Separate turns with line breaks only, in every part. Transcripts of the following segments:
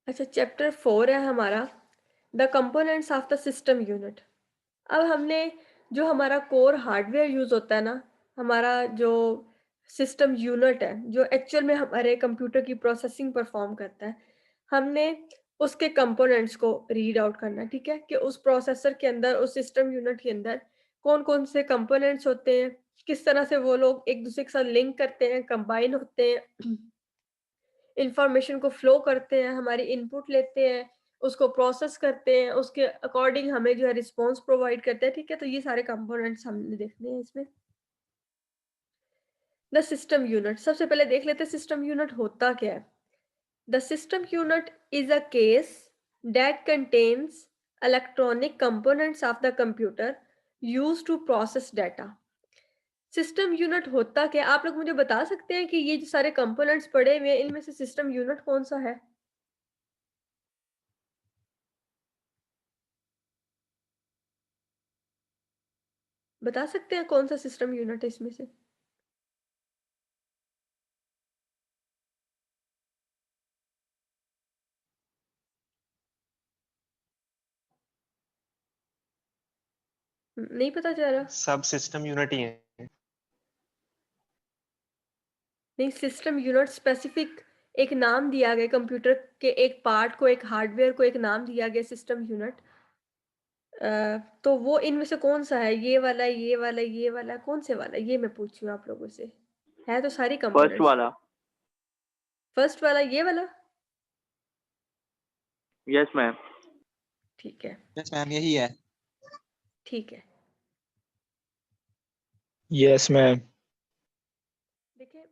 अच्छा, चैप्टर 4 है हमारा, the components of the system unit. अब हमने जो हमारा कोर हार्डवेयर यूज़ होता है ना, हमारा जो सिस्टम यूनिट है, जो एक्चुअल में हमारे कंप्यूटर की प्रोसेसिंग परफॉर्म करता है, हमने उसके कंपोनेंट्स को रीड आउट करना है, ठीक है? कि उस प्रोसेसर के अंदर, उस सिस्टम यूनिट के अंदर कौन-कौन से कंपोनेंट्स होते हैं, किस तरह से वो लोग एक दूसरे के साथ लिंक करते हैं, कंबाइन होते हैं, इंफॉर्मेशन को फ्लो करते हैं, हमारी इनपुट लेते हैं, उसको प्रोसेस करते हैं, उसके अकॉर्डिंग हमें जो है रिस्पॉन्स प्रोवाइड करते हैं, ठीक है? तो ये सारे कंपोनेंट्स हमने देखने हैं इसमें। द सिस्टम यूनिट, सबसे पहले देख लेते हैं सिस्टम यूनिट होता क्या है। The system unit is a case that contains electronic components of the computer used to process data. System unit होता क्या है? आप लोग मुझे बता सकते हैं कि ये जो सारे कंपोनेंट्स पड़े हुए हैं, इनमें से सिस्टम यूनिट कौन सा है? बता सकते हैं कौन सा सिस्टम यूनिट है इसमें से? नहीं पता चल रहा?
सब सिस्टम यूनिट ही है।
नहीं, सिस्टम यूनिट स्पेसिफिक एक नाम दिया गया, कंप्यूटर के एक पार्ट को, एक हार्डवेयर को एक नाम दिया गया सिस्टम यूनिट। तो वो इनमें से कौन सा है? ये वाला, ये वाला, ये वाला, कौन से वाला? ये मैं पूछ रही हूँ आप लोगों से। है तो सारी
फर्स्ट
कंपोनेंट्स।
वाला।
फर्स्ट वाला, ये वाला?
Yes ma'am.
ठीक है,
यस मैम, यही है।
ठीक है।
Yes ma'am.
देखिए,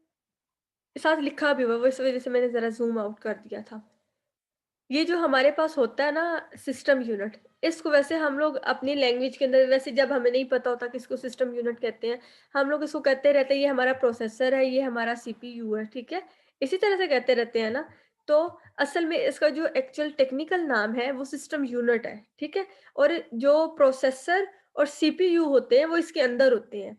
साथ लिखा भी हुआ, वो इस वजह से मैंने जरा जूम आउट कर दिया था। ये जो हमारे पास होता है ना सिस्टम यूनिट, इसको वैसे हम लोग अपनी लैंग्वेज के अंदर, वैसे जब हमें नहीं पता होता कि इसको सिस्टम यूनिट कहते हैं, हम लोग इसको कहते रहते हैं ये हमारा प्रोसेसर है, ये हमारा सीपीयू है, ठीक है? इसी तरह से कहते रहते हैं ना। तो असल में इसका जो एक्चुअल टेक्निकल नाम है वो सिस्टम यूनिट है, ठीक है? और जो प्रोसेसर और सीपीयू होते हैं वो इसके अंदर होते हैं,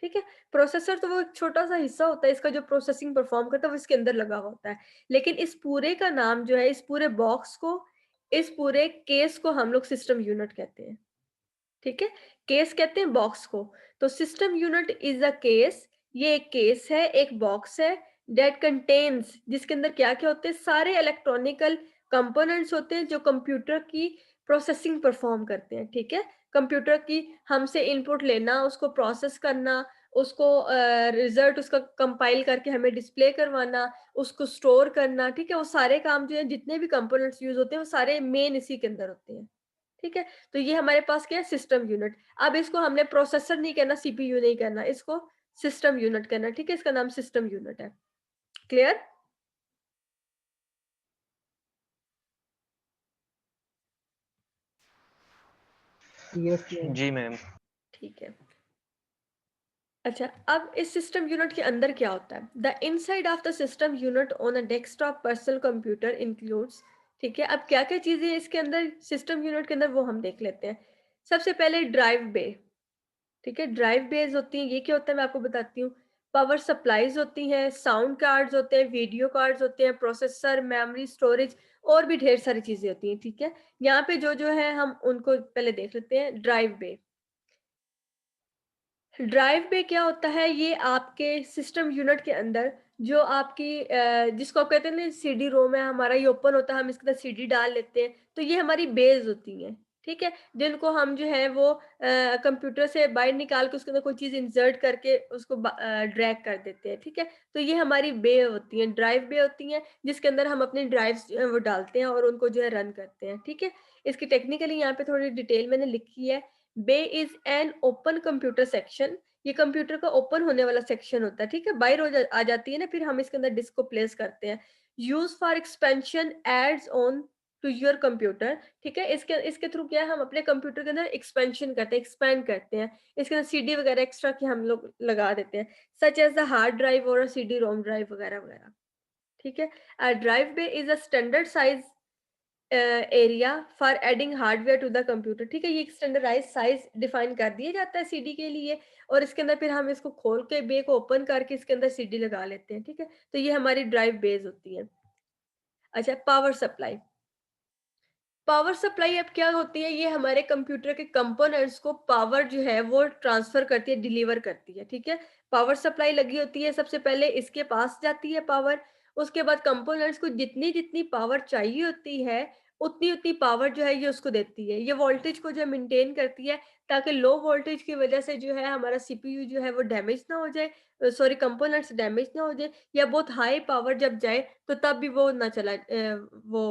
ठीक है? प्रोसेसर तो वो एक छोटा-सा हिस्सा होता है, इसका जो प्रोसेसिंग परफॉर्म करता है वो इसके अंदर लगा हुआ होता है। लेकिन इस पूरे का नाम जो है, इस पूरे बॉक्स को, इस पूरे केस को हम लोग सिस्टम यूनिट कहते हैं, ठीक है? केस कहते हैं बॉक्स को। तो system unit is a case, ये एक केस है, एक बॉक्स है दैट कंटेन्स, जिसके अंदर क्या-क्या होते हैं? सारे इलेक्ट्रॉनिकल कंपोनेंट्स होते हैं जो कंप्यूटर की प्रोसेसिंग परफॉर्म करते हैं, ठीक है? कंप्यूटर की हमसे इनपुट लेना, उसको प्रोसेस करना, उसको रिजल्ट उसका कंपाइल करके हमें डिस्प्ले करवाना, उसको स्टोर करना, ठीक है? वो सारे काम जो है, जितने भी कंपोनेंट्स यूज़ होते हैं, वो सारे मेन इसी के अंदर होते हैं, ठीक है? तो ये हमारे पास क्या है? System unit. अब इसको हमने प्रोसेसर नहीं कहना, सीपीयू नहीं कहना, इसको सिस्टम यूनिट कहना, ठीक है? इसका नाम सिस्टम यूनिट है। क्लियर?
Yes ma'am.
जी मैम।
ठीक है। अच्छा, अब इस सिस्टम यूनिट के अंदर क्या होता है? The inside of the system unit on a desktop personal computer includes, ठीक है? अब क्या-क्या चीज़ें इसके अंदर, सिस्टम यूनिट के अंदर, वो हम देख लेते हैं। सबसे पहले ड्राइव बे, ठीक है? ड्राइव बेस होती हैं, ये क्या होता है मैं आपको बताती हूँ। पावर सप्लाईज़ होती हैं, साउंड कार्ड्स होते हैं, वीडियो कार्ड्स होते हैं, प्रोसेसर, मेमोरी, स्टोरेज और भी ढेर सारी चीज़ें होती हैं, ठीक है? यहाँ पे जो-जो है हम उनको पहले देख लेते हैं। ड्राइव बे, ड्राइव पे क्या होता है? ये आपके सिस्टम यूनिट के अंदर जो आपकी जिसको आप कहते हैं ना सीडी रोम है हमारा, ये ओपन होता है, हम इसके अंदर सीडी डाल लेते हैं, तो ये हमारी बेस होती हैं, ठीक है? जिनको हम जो है वो कंप्यूटर से बाहर निकाल के उसके अंदर कोई चीज़ इंसर्ट करके उसको ड्रैग कर देते हैं, ठीक है? तो ये हमारी बे होती हैं, ड्राइव बे होती हैं, जिसके अंदर हम अपने ड्राइव्स जो है वो डालते हैं और उनको जो है रन करते हैं, ठीक है? इसकी टेक्निकली यहाँ पे थोड़ी डिटेल मैंने लिखी है। Bay is an open computer section, ये कंप्यूटर का ओपन होने वाला सेक्शन होता है, ठीक है? बाहर आ जाती है ना, फिर हम इसके अंदर डिस्क को प्लेस करते हैं। Use for expansion adds on to your computer, ठीक है? इसके इसके थ्रू क्या है, हम अपने कंप्यूटर के अंदर एक्सपेंशन करते हैं, एक्सपैंड करते हैं। इसके अंदर सीडी वगैरह एक्स्ट्रा की हम लोग लगा देते हैं, such as the hard drive और सीडी रोम ड्राइव वगैरह वगैरह, ठीक है? Drive bay is a standard size area for adding hardware to the computer, ठीक है? ये एक स्टैंडर्डाइज साइज डिफाइन कर दिया जाता है सीडी के लिए, और इसके अंदर फिर हम इसको खोल के बे को ओपन करके इसके अंदर सीडी लगा लेते हैं, ठीक है? तो ये हमारी ड्राइव बेस होती है। अच्छा, पावर सप्लाई, पावर सप्लाई अब क्या होती है, ये हमारे कंप्यूटर के कंपोनेंट्स को पावर जो है वो ट्रांसफर करती है, डिलीवर करती है, ठीक है। पावर सप्लाई लगी होती है, सबसे पहले इसके पास जाती है पावर, उसके बाद कंपोनेंट्स को जितनी जितनी पावर चाहिए होती है उतनी उतनी पावर जो है ये उसको देती है। ये वोल्टेज को जो मेंटेन करती है ताकि लो वोल्टेज की वजह से जो है हमारा सीपीयू जो है वो डैमेज ना हो जाए, सॉरी कंपोनेंट्स डैमेज ना हो जाए, या बहुत हाई पावर जब जाए तो तब भी वो ना चला वो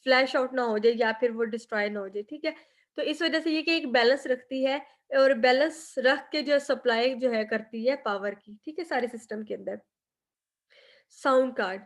फ्लैश आउट ना हो जाए या फिर वो डिस्ट्रॉय ना हो जाए, ठीक है। तो इस वजह से ये कि एक बैलेंस रखती है और बैलेंस रख के जो सप्लाई जो है करती है पावर की, ठीक है, सारे सिस्टम के अंदर। साउंड कार्ड,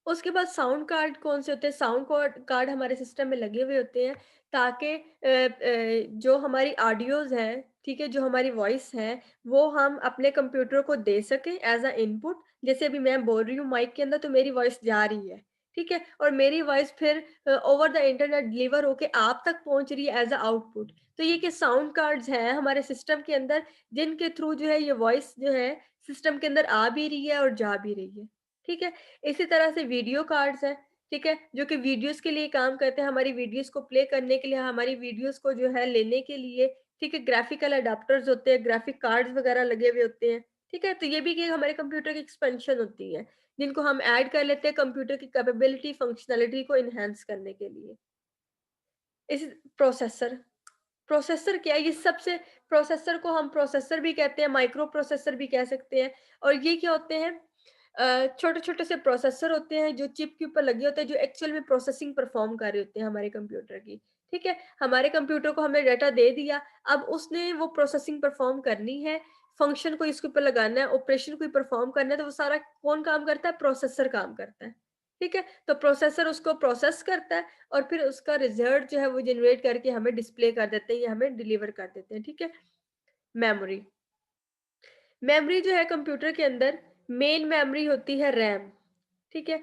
उसके बाद साउंड कार्ड कौन से होते हैं, साउंड कार्ड कार्ड हमारे सिस्टम में लगे हुए होते हैं ताकि जो हमारी ऑडियोज हैं, ठीक है, जो हमारी वॉइस है वो हम अपने कंप्यूटर को दे सकें एज अ इनपुट। जैसे अभी मैं बोल रही हूँ माइक के अंदर तो मेरी वॉइस जा रही है, ठीक है, और मेरी वॉइस फिर ओवर द इंटरनेट डिलीवर होके आप तक पहुंच रही है एज अ आउटपुट। तो ये कि साउंड कार्ड्स हैं हमारे सिस्टम के अंदर जिनके थ्रू जो है ये वॉइस जो है सिस्टम के अंदर आ भी रही है और जा भी रही है, ठीक है। इसी तरह से वीडियो कार्ड्स हैं, ठीक है, जो कि वीडियोस के लिए काम करते हैं, हमारी वीडियोस को प्ले करने के लिए, हमारी वीडियोस को जो है लेने के लिए, ठीक है, ग्राफिकल अडाप्टर्स होते हैं, ग्राफिक कार्ड्स वगैरह लगे हुए होते हैं, ठीक है। तो ये भी कि हमारे कंप्यूटर की एक्सपेंशन होती है जिनको हम ऐड कर लेते हैं कंप्यूटर की कैपेबिलिटी फंक्शनैलिटी को इनहेंस करने के लिए। इस प्रोसेसर, प्रोसेसर क्या है, ये सबसे, प्रोसेसर को हम प्रोसेसर भी कहते हैं, माइक्रो प्रोसेसर भी कह सकते हैं। और ये क्या होते हैं, छोटे-छोटे से प्रोसेसर होते हैं जो चिप के ऊपर लगे होते हैं, जो एक्चुअल में प्रोसेसिंग परफॉर्म कर रहे होते हैं हमारे कंप्यूटर की, ठीक है। हमारे कंप्यूटर को हमने डाटा दे दिया, अब उसने वो प्रोसेसिंग परफॉर्म करनी है, फंक्शन को इसके ऊपर लगाना है, ऑपरेशन को परफॉर्म करना है, तो वो सारा कौन काम करता है, प्रोसेसर काम करता है, ठीक है। तो प्रोसेसर उसको प्रोसेस करता है और फिर उसका रिजल्ट जो है वो जनरेट करके हमें डिस्प्ले कर देते हैं या हमें डिलीवर कर देते हैं, ठीक है। मेमोरी, मेमोरी जो है कंप्यूटर के अंदर मेन मेमोरी होती है रैम, ठीक है।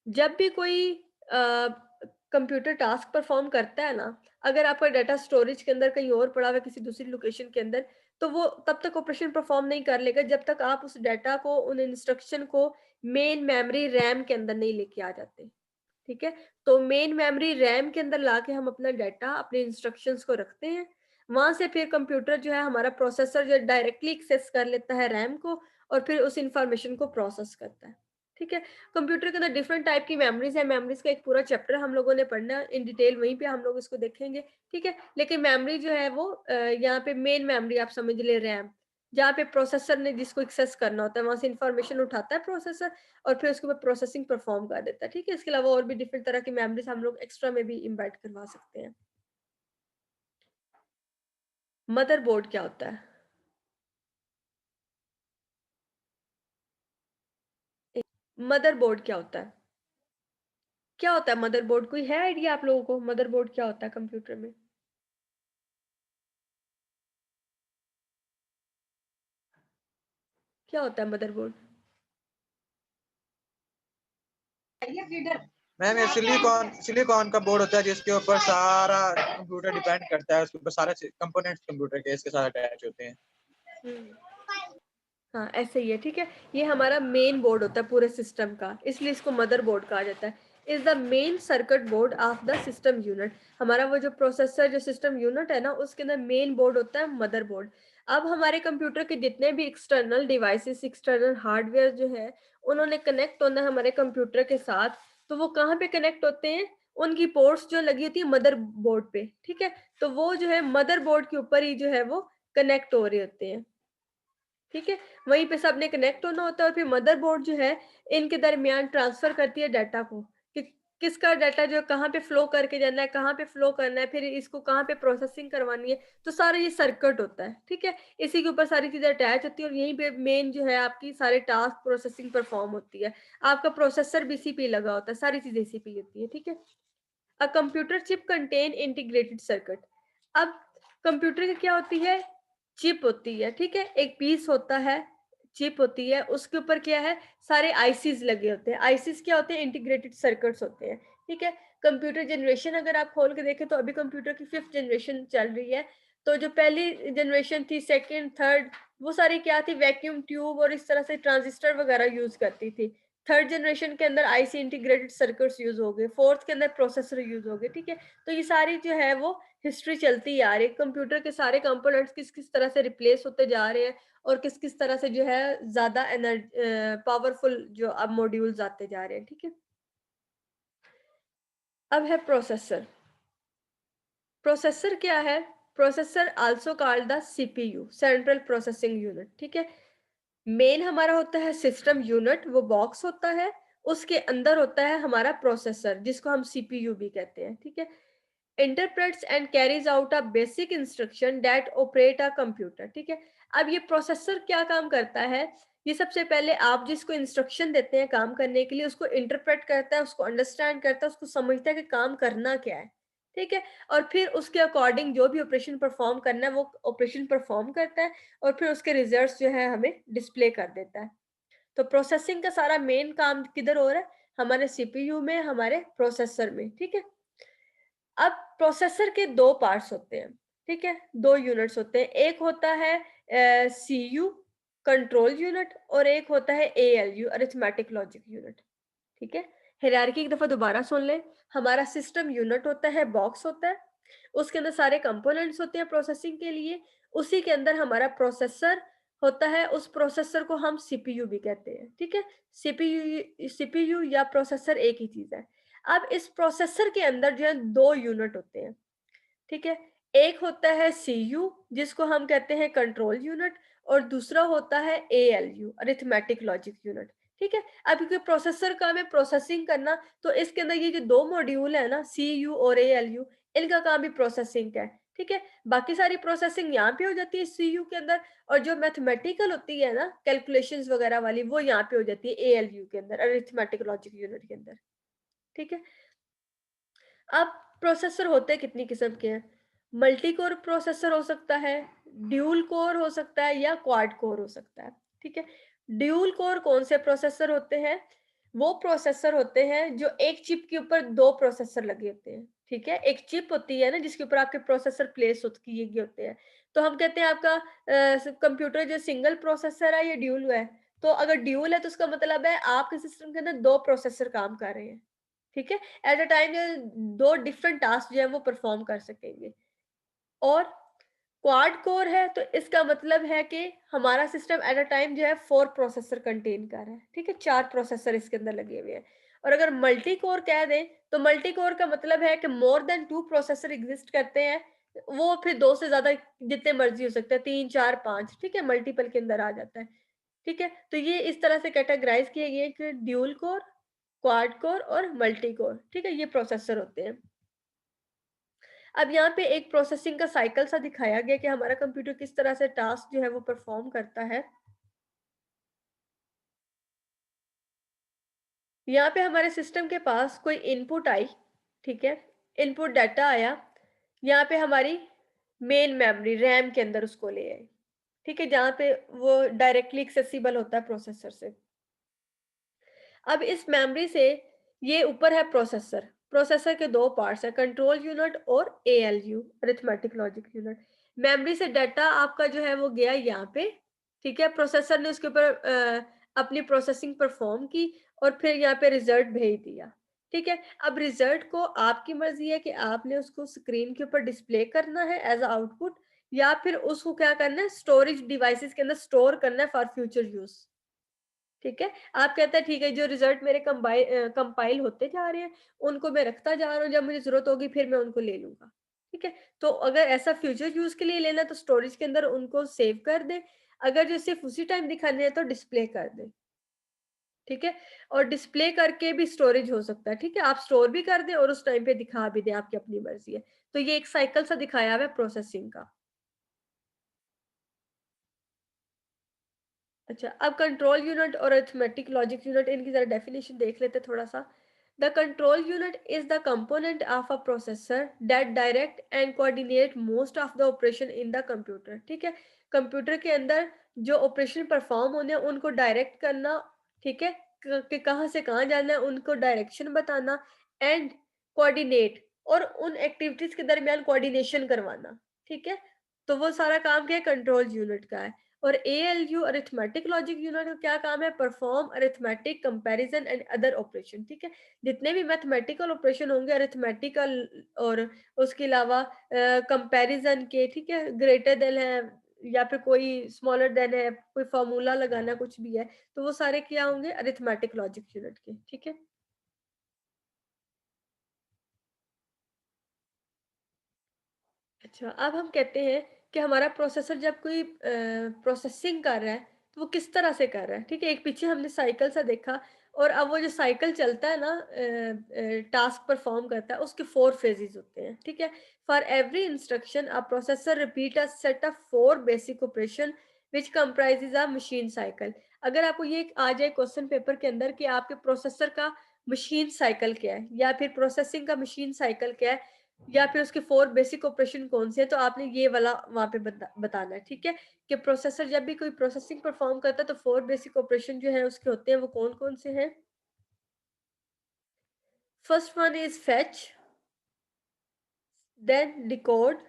जब भी कोई कंप्यूटर टास्क परफॉर्म करता है ना, अगर आपका डाटा स्टोरेज के अंदर कहीं और पड़ा हुआ है किसी दूसरी लोकेशन के अंदर, तो वो तब तक ऑपरेशन परफॉर्म नहीं कर लेगा जब तक आप उस डाटा को, उन इंस्ट्रक्शन को मेन मेमोरी रैम के अंदर नहीं लेके आ जाते, ठीक है। तो मेन मेमोरी रैम के अंदर लाके हम अपना डाटा, अपने इंस्ट्रक्शंस को रखते हैं। वहां से फिर कंप्यूटर जो है हमारा प्रोसेसर जो डायरेक्टली एक्सेस कर लेता है रैम को और फिर उस इंफॉर्मेशन को प्रोसेस करता है, ठीक है। कंप्यूटर के अंदर डिफरेंट टाइप की मेमोरीज है, मेमोरीज का एक पूरा चैप्टर हम लोगों ने पढ़ना है इन डिटेल, वहीं पे हम लोग इसको देखेंगे, ठीक है। लेकिन मेमोरी जो है वो यहाँ पे मेन मेमोरी आप समझ ले रैम, जहाँ पे प्रोसेसर ने जिसको एक्सेस करना होता है वहां से इंफॉर्मेशन उठाता है प्रोसेसर और फिर उसके बाद प्रोसेसिंग परफॉर्म कर देता है, ठीक है। इसके अलावा और भी डिफरेंट तरह की मेमोरीज हम लोग एक्स्ट्रा में भी इम्बेड करवा सकते हैं। मदरबोर्ड क्या होता है, मदरबोर्ड क्या होता है, क्या होता है मदरबोर्ड, कोई है आइडिया आप लोगों को मदरबोर्ड क्या होता है कंप्यूटर में? क्या होता है मदरबोर्ड?
मैम ये सिलिकॉन सिलिकॉन का बोर्ड होता है जिसके ऊपर सारा कंप्यूटर डिपेंड करता है, उसके ऊपर सारे कंपोनेंट्स कंप्यूटर के इसके साथ अटैच होते हैं।
हाँ, ऐसे ही है, ठीक है। ये हमारा मेन बोर्ड होता है पूरे सिस्टम का, इसलिए इसको मदरबोर्ड कहा जाता है। Is the main circuit board of the system unit, हमारा वो जो प्रोसेसर जो सिस्टम यूनिट है ना उसके अंदर मेन बोर्ड होता है मदरबोर्ड। अब हमारे कंप्यूटर के जितने भी एक्सटर्नल डिवाइसेस, एक्सटर्नल हार्डवेयर जो है उन्होंने कनेक्ट होना है हमारे कंप्यूटर के साथ, तो वो कहाँ पे कनेक्ट होते हैं, उनकी पोर्ट्स जो लगी होती है मदर बोर्ड पे, ठीक है। तो वो जो है मदर बोर्ड के ऊपर ही जो है वो कनेक्ट हो रहे होते हैं, ठीक है। वहीं पे सबने कनेक्ट होना होता है और फिर मदरबोर्ड जो है इनके दरमियान ट्रांसफर करती है डाटा को कि किसका डाटा जो कहाँ पे फ्लो करके जाना है, कहाँ पे फ्लो करना है, फिर इसको कहाँ पे प्रोसेसिंग करवानी है, तो सारा ये सर्किट होता है, ठीक है। इसी के ऊपर सारी चीजें अटैच होती है और यहीं पे मेन जो है आपकी सारे टास्क प्रोसेसिंग परफॉर्म होती है। आपका प्रोसेसर भी इसी पे लगा होता है, सारी चीजें इसी पे होती है, ठीक है। A computer chip contain integrated circuit, अब कंप्यूटर की क्या होती है, चिप होती है, ठीक है, एक पीस होता है, चिप होती है, उसके ऊपर क्या है, सारे आईसीज लगे होते हैं। आईसीज क्या होते हैं, इंटीग्रेटेड सर्किट्स होते हैं, ठीक है। कंप्यूटर जनरेशन अगर आप खोल के देखें तो अभी कंप्यूटर की 5th जनरेशन चल रही है। तो जो पहली जनरेशन थी, सेकंड, थर्ड, वो सारी क्या थी, वैक्यूम ट्यूब और इस तरह से ट्रांजिस्टर वगैरह यूज करती थी। थर्ड जनरेशन के अंदर आईसी इंटीग्रेटेड सर्किट्स यूज हो गए, फोर्थ के अंदर प्रोसेसर यूज हो गए, ठीक है। तो ये सारी जो है वो हिस्ट्री चलती आ रही है, कंप्यूटर के सारे कंपोनेंट्स किस किस तरह से रिप्लेस होते जा रहे हैं और किस किस तरह से जो है ज्यादा पावरफुल जो अब मॉड्यूल्स आते जा रहे हैं, ठीक है। अब है प्रोसेसर। प्रोसेसर क्या है? Processor also called the CPU, central processing unit, ठीक है। मेन हमारा होता है सिस्टम यूनिट, वो बॉक्स होता है, उसके अंदर होता है हमारा प्रोसेसर जिसको हम सीपीयू भी कहते हैं, ठीक है। Interprets and carries out a basic instruction that operate a computer, ठीक है। अब ये प्रोसेसर क्या काम करता है? ये सबसे पहले आप जिसको इंस्ट्रक्शन देते हैं काम करने के लिए, उसको इंटरप्रेट करता है, उसको अंडरस्टैंड करता है, उसको समझता है कि काम करना क्या है, ठीक है। और फिर उसके अकॉर्डिंग जो भी ऑपरेशन परफॉर्म करना है वो ऑपरेशन परफॉर्म करता है और फिर उसके रिजल्ट्स जो है हमें डिस्प्ले कर देता है। तो प्रोसेसिंग का सारा मेन काम किधर हो रहा है? हमारे सीपीयू में, हमारे प्रोसेसर में, ठीक है। अब प्रोसेसर के दो पार्ट्स होते हैं, ठीक है, दो यूनिट्स होते हैं। एक होता है सीयू, कंट्रोल यूनिट, और एक होता है एएलयू, अरिथमेटिक लॉजिक यूनिट, ठीक है। हायरार्की एक दफा दोबारा सुन लें। हमारा सिस्टम यूनिट होता है, बॉक्स होता है, उसके अंदर सारे कंपोनेंट्स होते हैं प्रोसेसिंग के लिए। उसी के अंदर हमारा प्रोसेसर होता है, उस प्रोसेसर को हम सीपीयू भी कहते हैं, ठीक है। सीपीयू या प्रोसेसर एक ही चीज है। अब इस प्रोसेसर के अंदर जो है दो यूनिट होते हैं, ठीक है। एक होता है सीयू जिसको हम कहते हैं कंट्रोल यूनिट, और दूसरा होता है एएलयू, अरिथमेटिक लॉजिक यूनिट, ठीक है। अब क्योंकि प्रोसेसर का में प्रोसेसिंग करना, तो इसके अंदर ये जो दो मॉड्यूल है ना, सीयू और एएलयू, इनका काम भी प्रोसेसिंग का है, ठीक है। बाकी सारी प्रोसेसिंग यहाँ पे हो जाती है सीयू के अंदर, और जो मैथमेटिकल होती है ना, कैलकुलेशंस वगैरह वाली, वो यहाँ पे हो जाती है एएलयू के अंदर, अरिथमेटिक लॉजिक यूनिट के अंदर, ठीक है। अब प्रोसेसर होते कितनी किस्म के हैं? मल्टी कोर प्रोसेसर हो सकता है, ड्यूल कोर हो सकता है, या क्वाड कोर हो सकता है, ठीक है। ड्यूल कोर कौन से प्रोसेसर होते हैं? वो प्रोसेसर होते हैं जो एक चिप के ऊपर दो प्रोसेसर लगे होते हैं, ठीक है। एक चिप होती है ना जिसके ऊपर आपके प्रोसेसर प्लेस होते हैं, तो हम कहते हैं आपका कंप्यूटर जो सिंगल प्रोसेसर है या ड्यूल है। तो अगर ड्यूल है तो उसका मतलब है आपके सिस्टम के अंदर दो प्रोसेसर काम कर रहे हैं, ठीक है। एट अ टाइम दो डिफरेंट टास्क जो है वो परफॉर्म कर सकेंगे। और क्वाड कोर है तो इसका मतलब है कि हमारा सिस्टम एट अ टाइम जो है 4 प्रोसेसर कंटेन कर रहा है, ठीक है, 4 प्रोसेसर इसके अंदर लगे हुए हैं। और अगर मल्टी कोर कह दें तो मल्टी कोर का मतलब है कि मोर देन 2 प्रोसेसर एग्जिस्ट करते हैं। वो फिर दो से ज्यादा जितने मर्जी हो सकते हैं, 3 4 5, ठीक है, मल्टीपल के अंदर आ जाता है, ठीक है। तो ये इस तरह से कैटेगराइज किए गए कि ड्यूल कोर, क्वाड कोर और मल्टी कोर, ठीक है, ये प्रोसेसर होते हैं। अब यहाँ पे एक प्रोसेसिंग का साइकिल सा दिखाया गया कि हमारा कंप्यूटर किस तरह से टास्क जो है वो परफॉर्म करता है। यहाँ पे हमारे सिस्टम के पास कोई इनपुट आई, ठीक है, इनपुट डाटा आया, यहाँ पे हमारी मेन मेमोरी रैम के अंदर उसको ले आए, ठीक है, जहाँ पे वो डायरेक्टली एक्सेसिबल होता है प्रोसेसर से। अब इस मेमोरी से ये ऊपर है प्रोसेसर, प्रोसेसर के दो पार्ट्स है, कंट्रोल यूनिट और ALU, arithmetic logic unit. Memory से डाटा आपका जो है वो गया यहाँ पे, ठीक है, प्रोसेसर ने उसके ऊपर अपनी प्रोसेसिंग परफॉर्म की और फिर यहाँ पे रिजल्ट भेज दिया, ठीक है। अब रिजल्ट को आपकी मर्जी है कि आपने उसको स्क्रीन के ऊपर डिस्प्ले करना है एज आउटपुट, या फिर उसको क्या करना है, स्टोरेज डिवाइसेस के अंदर स्टोर करना है फॉर फ्यूचर यूज, ठीक है। आप कहते हैं ठीक है, जो रिजल्ट मेरे कंपाइल होते जा रहे हैं उनको मैं रखता जा रहा हूँ, जब मुझे जरूरत होगी फिर मैं उनको ले लूंगा, ठीक है। तो अगर ऐसा फ्यूचर यूज के लिए लेना तो स्टोरेज के अंदर उनको सेव कर दे, अगर जो सिर्फ उसी टाइम दिखाने हैं तो डिस्प्ले कर दे, ठीक है। और डिस्प्ले करके भी स्टोरेज हो सकता है, ठीक है, आप स्टोर भी कर दें और उस टाइम पे दिखा भी दें, आपकी अपनी मर्जी है। तो ये एक साइकिल सा दिखाया हुआ है प्रोसेसिंग का। अच्छा, अब कंट्रोल यूनिट और अरिथमेटिक लॉजिक यूनिट, इनकी जरा डेफिनेशन देख लेते हैं थोड़ा सा। The control unit is the component of a processor that direct and coordinate most of the operation in the computer, ठीक है। कंप्यूटर के अंदर जो ऑपरेशन परफॉर्म होने हैं उनको डायरेक्ट करना, ठीक है, कि कहाँ से कहाँ जाना है उनको डायरेक्शन बताना, एंड कोऑर्डिनेट, और उन एक्टिविटीज के दरमियान कोऑर्डिनेशन करवाना, ठीक है। तो वो सारा काम क्या है, कंट्रोल यूनिट का है। और ALU अरिथमेटिक लॉजिक यूनिट का क्या काम है? Perform arithmetic comparison and other operation, ठीक है। जितने भी मैथमेटिकल ऑपरेशन होंगे अरिथमेटिकल और उसके अलावा कंपैरिजन के, ठीक है, ग्रेटर देन है या फिर कोई स्मॉलर देन है, कोई फॉर्मूला लगाना, कुछ भी है, तो वो सारे क्या होंगे? अरिथमेटिक लॉजिक यूनिट के, ठीक है। अच्छा, अब हम कहते हैं कि हमारा प्रोसेसर जब कोई प्रोसेसिंग कर रहा है तो वो किस तरह से कर रहा है, ठीक है। एक पीछे हमने साइकिल सा देखा, और अब वो जो साइकिल चलता है ना, टास्क परफॉर्म करता है, उसके 4 फेजेस होते हैं, ठीक है। For every instruction a processor repeat a set of 4 basic operation which comprises a machine cycle. अगर आपको ये आ जाए क्वेश्चन पेपर के अंदर कि आपके प्रोसेसर का मशीन साइकिल क्या है, या फिर प्रोसेसिंग का मशीन साइकिल क्या है, या फिर उसके 4 बेसिक ऑपरेशन कौन से हैं, तो आपने ये वाला वहां पे बताना है, ठीक है। कि प्रोसेसर जब भी कोई प्रोसेसिंग परफॉर्म करता है तो 4 बेसिक ऑपरेशन जो है उसके होते हैं, वो कौन कौन से हैं? First one is fetch, then decode,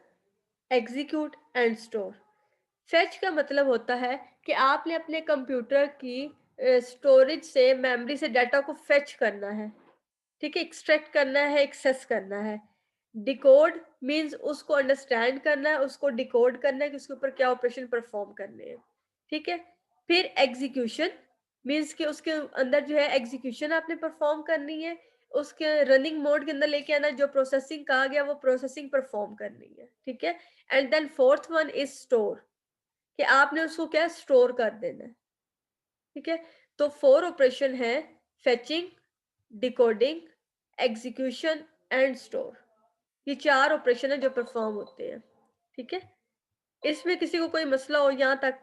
execute and store. Fetch का मतलब होता है कि आपने अपने कंप्यूटर की स्टोरेज से, मेमोरी से डाटा को फेच करना है, ठीक है, एक्सट्रैक्ट करना है, एक्सेस करना है। डिकोड मींस उसको अंडरस्टैंड करना है, उसको डिकोड करना है कि उसके ऊपर क्या ऑपरेशन परफॉर्म करने हैं, ठीक है। फिर एग्जीक्यूशन मींस कि उसके अंदर जो है एग्जीक्यूशन आपने परफॉर्म करनी है, उसके रनिंग मोड के अंदर लेके आना, जो प्रोसेसिंग कहा गया वो प्रोसेसिंग परफॉर्म करनी है, ठीक है। And then fourth one is store, कि आपने उसको क्या स्टोर कर देना है, ठीक है। तो 4 ऑपरेशन है: fetching, decoding, execution and store. ये 4 ऑपरेशन है जो परफॉर्म होते हैं, ठीक है। इसमें किसी को कोई मसला हो, यहाँ तक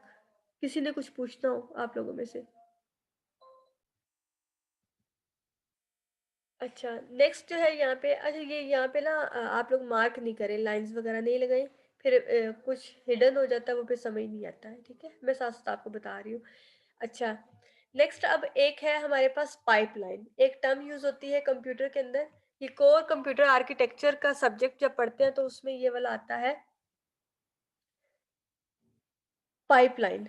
किसी ने कुछ पूछना हो आप लोगों में से? अच्छा, नेक्स्ट जो है यहाँ पे, अच्छा ये यहाँ पे ना आप लोग मार्क नहीं करें, लाइंस वगैरह नहीं लगाएं, फिर कुछ हिडन हो जाता है, वो फिर समझ नहीं आता है, ठीक है। मैं साथ साथ आपको बता रही हूँ। अच्छा, नेक्स्ट अब एक है हमारे पास पाइपलाइन, एक टर्म यूज होती है कंप्यूटर के अंदर। ये कोर कंप्यूटर आर्किटेक्चर का सब्जेक्ट जब पढ़ते हैं तो उसमें ये वाला आता है, पाइपलाइन।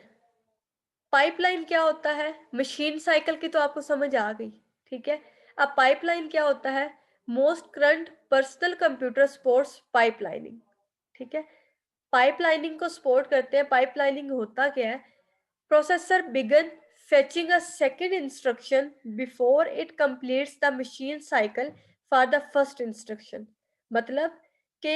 पाइपलाइन क्या होता है? मशीन साइकिल की तो आपको समझ आ गई, ठीक है। अब पाइपलाइन क्या होता है? Most current personal computer supports pipelining, ठीक है। पाइपलाइनिंग को सपोर्ट करते हैं। पाइपलाइनिंग होता क्या है? Processor began fetching a second instruction before it completes the machine cycle for the first instruction। मतलब कि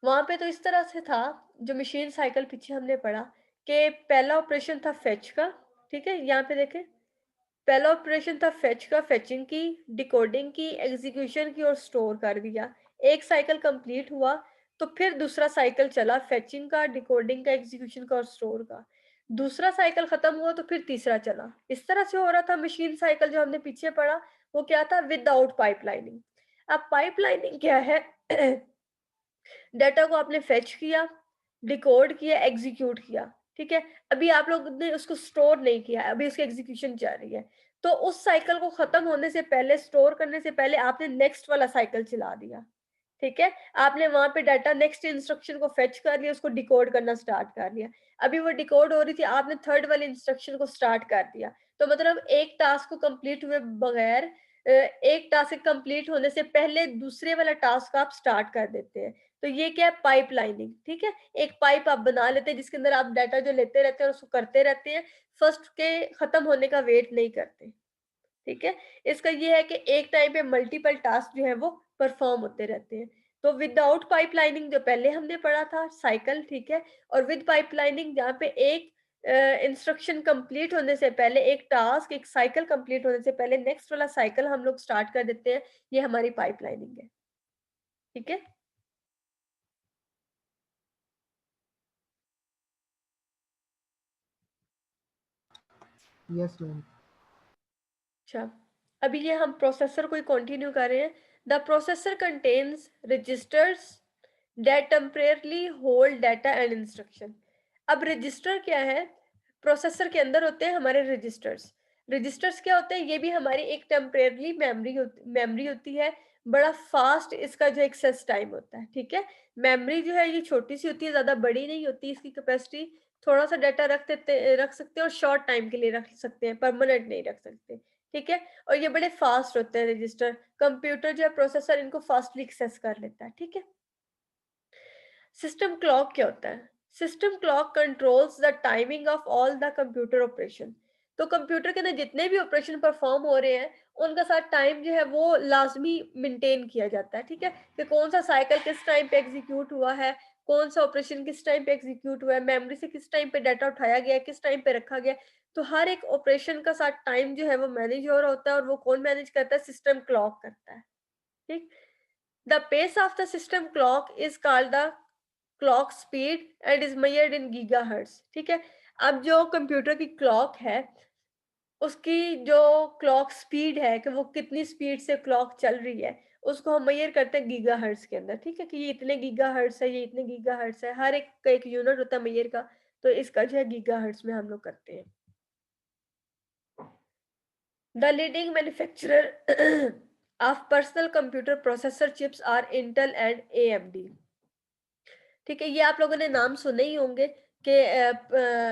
वहां पे तो इस तरह से था, जो मशीन साइकिल पीछे हमने पढ़ा, कि पहला ऑपरेशन था फेच का, ठीक है। यहाँ पे देखें, पहला ऑपरेशन था फेच का, फेचिंग की, डिकोडिंग की, एग्जीक्यूशन की और स्टोर कर दिया। एक साइकिल कंप्लीट हुआ तो फिर दूसरा साइकिल चला, फेचिंग का, डिकोडिंग का, एग्जीक्यूशन का और स्टोर का। दूसरा साइकिल खत्म हुआ तो फिर तीसरा चला। इस तरह से हो रहा था मशीन साइकिल जो हमने पीछे पढ़ा, वो क्या था? Without pipelining. अब पाइपलाइनिंग क्या है? डाटा को आपने फेच किया, डिकोड किया, एग्जीक्यूट किया, ठीक है। अभी आप लोग ने उसको स्टोर नहीं किया, अभी उसकी एग्जीक्यूशन चल रही है, तो उस साइकिल को खत्म होने से पहले, स्टोर करने से पहले आपने नेक्स्ट वाला साइकिल चला दिया, ठीक है। आपने वहां पे डाटा नेक्स्ट इंस्ट्रक्शन को फेच कर लिया, उसको डिकोड करना स्टार्ट कर लिया। अभी वो डिकोड हो रही थी, आपने थर्ड वाले इंस्ट्रक्शन को स्टार्ट कर दिया। तो मतलब एक टास्क को कंप्लीट हुए बगैर, एक टास्क कंप्लीट होने से पहले दूसरे वाला टास्क आप स्टार्ट कर देते हैं। तो ये क्या है? पाइपलाइनिंग, ठीक है। एक पाइप आप बना लेते हैं जिसके अंदर आप डाटा जो लेते रहते हैं और उसको करते रहते हैं, फर्स्ट के खत्म होने का वेट नहीं करते, ठीक है। इसका ये है कि एक टाइम पे मल्टीपल टास्क जो है वो परफॉर्म होते रहते हैं। तो विदाउट पाइपलाइनिंग जो पहले हमने पढ़ा था साइकिल, ठीक है, और विद पाइपलाइनिंग जहाँ पे एक इंस्ट्रक्शन कंप्लीट होने से पहले, एक टास्क, एक साइकिल कंप्लीट होने से पहले नेक्स्ट वाला साइकिल हम लोग स्टार्ट कर देते हैं, ये हमारी पाइपलाइनिंग है, ठीक है।
Yes, ma'am.
अच्छा, अभी ये हम प्रोसेसर को कंटिन्यू कर रहे हैं। The processor contains registers that temporarily hold data and instruction. अब रजिस्टर क्या है? प्रोसेसर के अंदर होते हैं हमारे रजिस्टर्स। रजिस्टर्स क्या होते हैं? ये भी हमारी एक टेम्परेरली मेमोरी होती है। बड़ा फास्ट इसका जो एक्सेस टाइम होता है, ठीक है। मेमोरी जो है ये छोटी सी होती है, ज्यादा बड़ी नहीं होती इसकी कैपेसिटी। थोड़ा सा डाटा रख सकते हैं और शॉर्ट टाइम के लिए रख सकते हैं, परमानेंट नहीं रख सकते, ठीक है। और ये बड़े फास्ट होते हैं रजिस्टर, कंप्यूटर जो है प्रोसेसर इनको फास्टली एक्सेस कर लेता है, ठीक है। सिस्टम क्लॉक क्या होता है? System clock controls the timing of all the computer operation. तो कंप्यूटर के अंदर जितने भी ऑपरेशन परफॉर्म हो रहे हैं उनका साथ टाइम जो है वो लाजमी मेंटेन किया जाता है, ठीक है, कि कौन सा साइकिल किस टाइम पे एग्जीक्यूट हुआ है, कौन सा ऑपरेशन किस टाइम पे एग्जीक्यूट हुआ है, मेमोरी से किस टाइम पे डाटा उठाया गया है, किस टाइम पे रखा गया। तो हर एक ऑपरेशन का साथ टाइम जो है वो मैनेज हो रहा होता है, और वो कौन मैनेज करता है? सिस्टम क्लॉक करता है, ठीक। The pace of the system clock is called the clock speed and is measured in gigahertz, ठीक है। अब जो कंप्यूटर की क्लॉक है उसकी जो क्लॉक स्पीड है कि वो कितनी स्पीड से क्लॉक चल रही है, उसको हम मेजर करते हैं गीगाहर्ट्ज के अंदर, ठीक है, कि ये इतने गीगाहर्ट्ज है, ये इतने गीगाहर्ट्ज है, हर एक का एक यूनिट होता है मेजर का, तो इसका जो है गीगाहर्ट्ज में हम लोग करते हैं। The leading manufacturer of personal computer processor chips are Intel and AMD, ठीक है। ये आप लोगों ने नाम सुने ही होंगे कि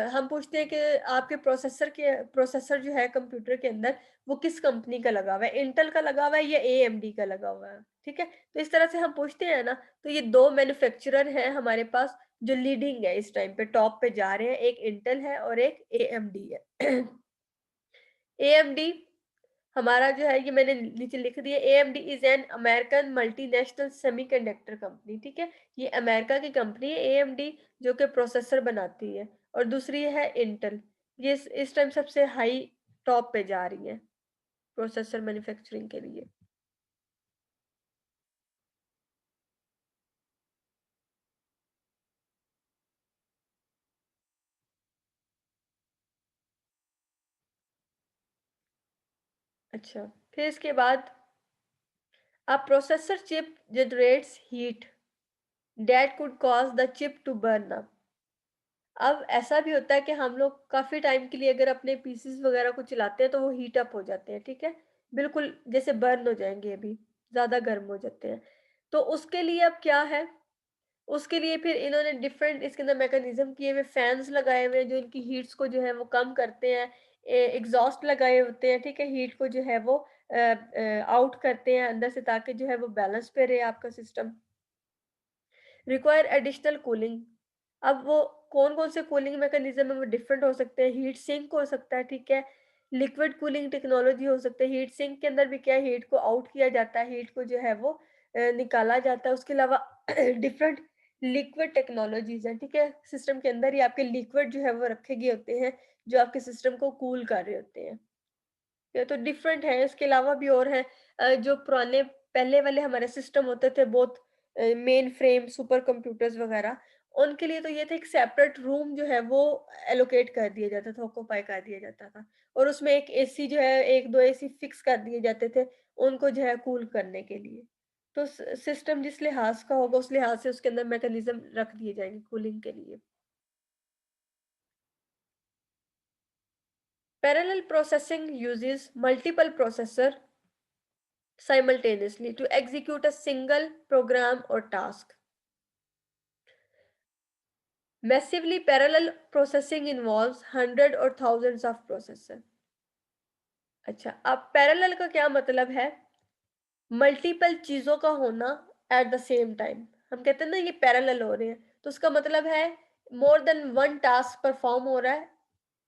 हम पूछते हैं कि आपके प्रोसेसर जो है कंप्यूटर के अंदर वो किस कंपनी का लगा हुआ है, इंटेल का लगा हुआ है या एएमडी का लगा हुआ है, ठीक है। तो इस तरह से हम पूछते हैं ना, तो ये दो मैन्युफैक्चरर हैं हमारे पास जो लीडिंग है, इस टाइम पे टॉप पे जा रहे हैं, एक इंटेल है और एक एएमडी है। एएमडी हमारा जो है, ये मैंने नीचे लिख दिया, AMD is an American multinational semiconductor company, ठीक है। ये अमेरिका की कंपनी है एएमडी, जो कि प्रोसेसर बनाती है, और दूसरी है इंटेल, ये इस टाइम सबसे हाई टॉप पे जा रही है प्रोसेसर मैन्युफैक्चरिंग के लिए। अच्छा, फिर इसके बाद a processor chip generates heat that could cause the chip to burn up। अब ऐसा भी होता है कि हम लोग काफ़ी टाइम के लिए अगर अपने पीसीस वगैरह को चलाते हैं तो वो हीट अप हो जाते हैं, ठीक है, बिल्कुल जैसे बर्न हो जाएंगे, अभी ज़्यादा गर्म हो जाते हैं। तो उसके लिए अब क्या है, उसके लिए फिर इन्होंने डिफरेंट इसके अंदर मैकेनिज्म किए हुए, फैंस लगाए हुए हैं जो इनकी हीट्स को जो है वो कम करते हैं, एग्जॉस्ट लगाए होते हैं, ठीक है, हीट को जो है वो आउट करते हैं अंदर से, ताकि जो है वो बैलेंस पे रहे आपका सिस्टम। रिक्वायर एडिशनल कूलिंग, अब वो कौन कौन से कूलिंग मैकेनिज्म है वो डिफरेंट हो सकते हैं, हीट सिंक हो सकता है, ठीक है, लिक्विड कूलिंग टेक्नोलॉजी हो सकता है। हीट सिंक के अंदर भी क्या है, हीट को आउट किया जाता है, हीट को जो है वो निकाला जाता है। उसके अलावा डिफरेंट लिक्विड टेक्नोलॉजीज हैं, ठीक है, सिस्टम के अंदर ही आपके लिक्विड जो है वो रखे गए होते हैं जो आपके सिस्टम को कूल कर रहे होते हैं। ये तो डिफरेंट है, इसके अलावा भी और है, जो पुराने पहले वाले हमारे सिस्टम होते थे बहुत, मेन फ्रेम सुपर कंप्यूटर्स वगैरह, उनके लिए तो ये था एक सेपरेट रूम जो है वो एलोकेट कर दिया जाता था, ऑक्यूपाई कर दिया जाता था, और उसमें एक एसी जो है, एक दो एसी फिक्स कर दिए जाते थे उनको जो है कूल करने के लिए। तो सिस्टम जिस लिहाज का होगा उस लिहाज से उसके अंदर मैकेनिज्म रख दिए जाएंगे कूलिंग के लिए। Parallel processing uses multiple processor simultaneously to execute a single program or task. Massively parallel processing involves hundred or thousands of processors. अच्छा, अब पैरेलल का क्या मतलब है? मल्टीपल चीजों का होना एट द सेम टाइम। हम कहते हैं ना ये पैरेलल हो रहे हैं, तो उसका मतलब है more than one task perform हो रहा है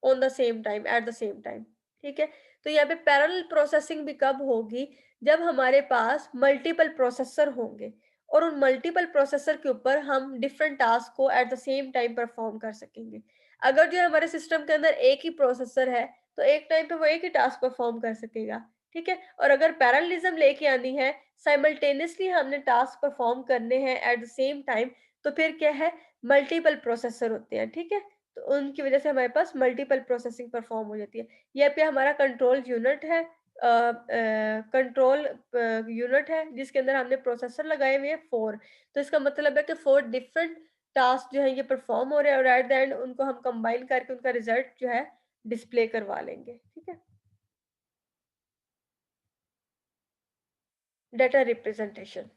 on the same time, at the same time, ठीक है। तो यहाँ पे पैरेलल प्रोसेसिंग भी कब होगी? जब हमारे पास मल्टीपल प्रोसेसर होंगे और उन मल्टीपल प्रोसेसर के ऊपर हम डिफरेंट टास्क को at the same time perform कर सकेंगे। अगर जो हमारे सिस्टम के अंदर एक ही प्रोसेसर है तो एक टाइम पे वो एक ही टास्क परफॉर्म कर सकेगा, ठीक है। और अगर पैरेललिज्म लेके आनी है, साइमल्टेनियसली हमने टास्क परफॉर्म करने हैं एट द सेम टाइम, तो फिर क्या है, मल्टीपल प्रोसेसर होते हैं, ठीक है। तो उनकी वजह से हमारे पास मल्टीपल प्रोसेसिंग परफॉर्म हो जाती है। यहाँ पे हमारा कंट्रोल यूनिट है, कंट्रोल यूनिट है जिसके अंदर हमने प्रोसेसर लगाए हुए हैं 4। तो इसका मतलब है कि 4 डिफरेंट टास्क जो है ये परफॉर्म हो रहे हैं और एट द एंड उनको हम कंबाइन करके उनका रिजल्ट जो है डिस्प्ले करवा लेंगे, ठीक है। डाटा रिप्रेजेंटेशन,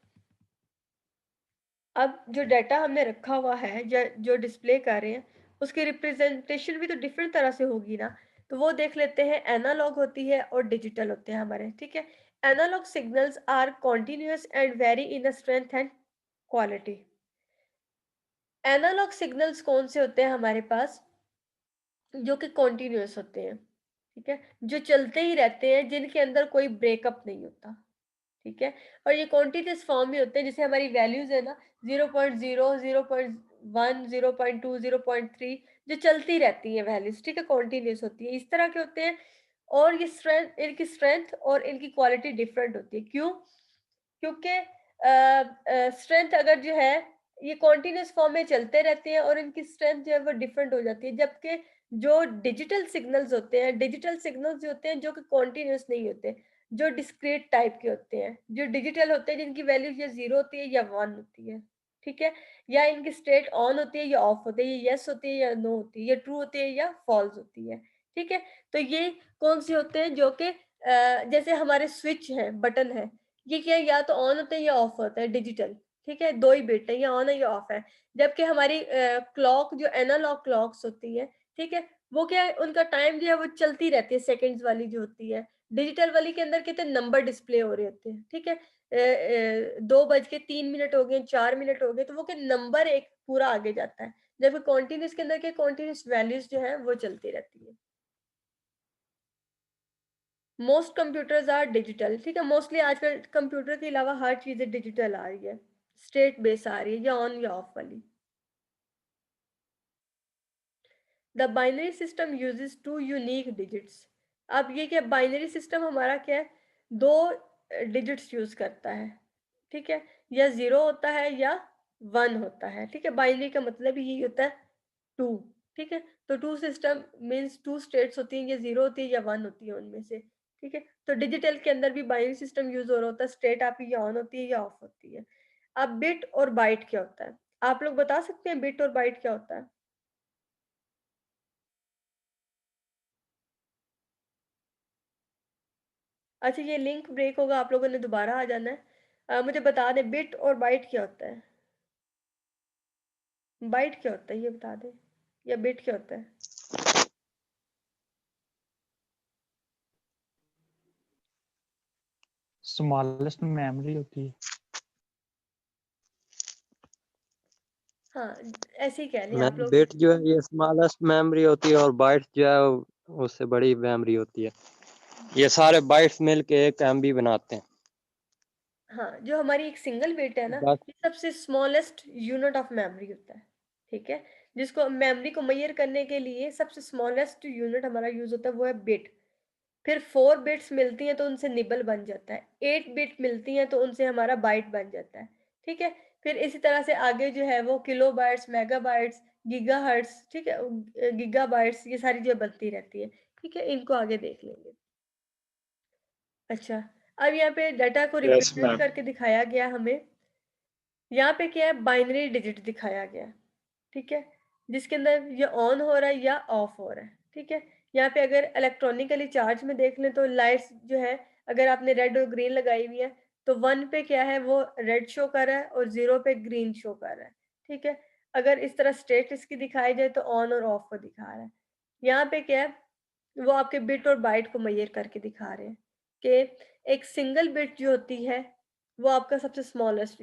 अब जो डाटा हमने रखा हुआ है जो डिस्प्ले कर रहे हैं उसकी रिप्रेजेंटेशन भी तो डिफरेंट तरह से होगी ना। तो वो देख लेते हैं, एनालॉग होती है और डिजिटल होते हैं हमारे, ठीक है। Analog signals are continuous and vary in strength and quality. Analog signals कौन से होते हैं हमारे पास, जो कि कॉन्टिन्यूस होते हैं, ठीक है, जो चलते ही रहते हैं, जिनके अंदर कोई ब्रेकअप नहीं होता, ठीक है। और ये कॉन्टिन्यूस फॉर्म भी होते हैं, जैसे हमारी वैल्यूज है ना 0.0, 0.1, 0.2, 0.3, जो चलती रहती है वैल्यूज, ठीक है, कॉन्टिन्यूस होती है, इस तरह के होते हैं। और ये इनकी स्ट्रेंथ और इनकी क्वालिटी डिफरेंट होती है। क्यों? क्योंकि स्ट्रेंथ अगर जो है ये कॉन्टिन्यूस फॉर्म में चलते रहते हैं और इनकी स्ट्रेंथ जो है वो डिफरेंट हो जाती है। जबकि जो डिजिटल सिग्नल्स होते हैं, डिजिटल सिग्नल्स जो होते हैं जो कि कॉन्टिन्यूस नहीं होते, जो डिस्क्रीट टाइप के होते हैं, जो डिजिटल होते हैं, जिनकी वैल्यू या 0 होती है या 1 होती है, ठीक है, या इनकी स्टेट ऑन होती है या ऑफ होती है, या यस होती है या नो होती है, या ट्रू होती है या फॉल्स होती है, ठीक है। तो ये कौन से होते हैं, जो कि जैसे हमारे स्विच है, बटन है, ये क्या है, या तो ऑन होता है या ऑफ होता है, डिजिटल, ठीक है, दो ही बिट है, या ऑन है या ऑफ है। जबकि हमारी क्लॉक जो एनालॉग क्लॉक्स होती है, ठीक है, वो क्या है, उनका टाइम जो है वो चलती रहती है, सेकंड्स वाली जो होती है। डिजिटल वाली के अंदर कितने नंबर डिस्प्ले हो रहे होते हैं, ठीक है, 2:03 हो गए, 4 मिनट हो गए, तो वो के नंबर एक पूरा आगे जाता है। जबकि कॉन्टिन्यूस के अंदर के कॉन्टिन्यूस वैल्यूज जो है वो चलती रहती है। मोस्ट कंप्यूटर्स आर डिजिटल, ठीक है, मोस्टली आजकल कंप्यूटर के अलावा हर चीजें डिजिटल आ रही है, स्टेट बेस आ रही है, या ऑन या ऑफ वाली। The binary system uses 2 unique digits. अब ये क्या, बाइनरी सिस्टम हमारा क्या है, दो डिजिट्स यूज करता है, ठीक है, या 0 होता है या 1 होता है, ठीक है। बाइनरी का मतलब ही यही होता है 2, ठीक है। तो 2 सिस्टम मीन्स 2 स्टेट्स होती हैं, या 0 होती है या 1 होती है उनमें से, ठीक है। तो डिजिटल के अंदर भी बाइनरी सिस्टम यूज हो रहा होता है, स्टेट आपकी या ऑन होती है या ऑफ होती है। अब बिट और बाइट क्या होता है, आप लोग बता सकते हैं बिट और बाइट क्या होता है? अच्छा, ये लिंक ब्रेक होगा, आप लोगों ने दोबारा आ जाना है। मुझे बता दें बिट और बाइट क्या होता है, बाइट क्या होता है ये बता दें, या बिट क्या होता है?
स्मॉलेस्ट मेमोरी होती है।
हाँ, ऐसे ही कह लें
मैम
आप लोग।
बिट जो है ये स्मॉलेस्ट मेमोरी होती है और बाइट जो है उससे बड़ी मेमोरी होती है। ये सारे बाइट्स मिलके एक एमबी बनाते हैं।
हाँ, जो हमारी एक सिंगल बिट है ना,
बस
ये सबसे स्मॉलेस्ट यूनिट ऑफ मेमोरी होता है, ठीक है। जिसको मेमोरी को मेजर करने के लिए सबसे स्मॉलेस्ट यूनिट हमारा यूज होता है, वो है बिट। फिर 4 बिट्स मिलती हैं तो उनसे निबल बन जाता है, 8 बिट मिलती हैं तो उनसे हमारा बाइट बन जाता है, ठीक है। फिर इसी तरह से आगे जो है वो kilobytes, megabytes, gigahertz, ठीक है, गीगा बाइट्स, ये सारी जो बनती रहती है, ठीक है, इनको आगे देख लेंगे। अच्छा, अब यहाँ पे डाटा को
यस
रिप्रेजेंट
मैम।
करके दिखाया गया हमें। यहाँ पे क्या है, बाइनरी डिजिट दिखाया गया, ठीक है, जिसके अंदर ये ऑन हो रहा है या ऑफ हो रहा है, ठीक है। यहाँ पे अगर इलेक्ट्रॉनिकली चार्ज में देख लें तो लाइट्स जो है, अगर आपने रेड और ग्रीन लगाई हुई है, तो 1 पे क्या है वो रेड शो कर रहा है और 0 पे ग्रीन शो कर रहा है, ठीक है। अगर इस तरह स्टेट इसकी दिखाई जाए तो ऑन और ऑफ को दिखा रहा है। यहाँ पे क्या है, वो आपके बिट और बाइट को मेजर करके दिखा रहे हैं कि एक सिंगल बिट जो होती है वो आपका सबसे स्मॉलेस्ट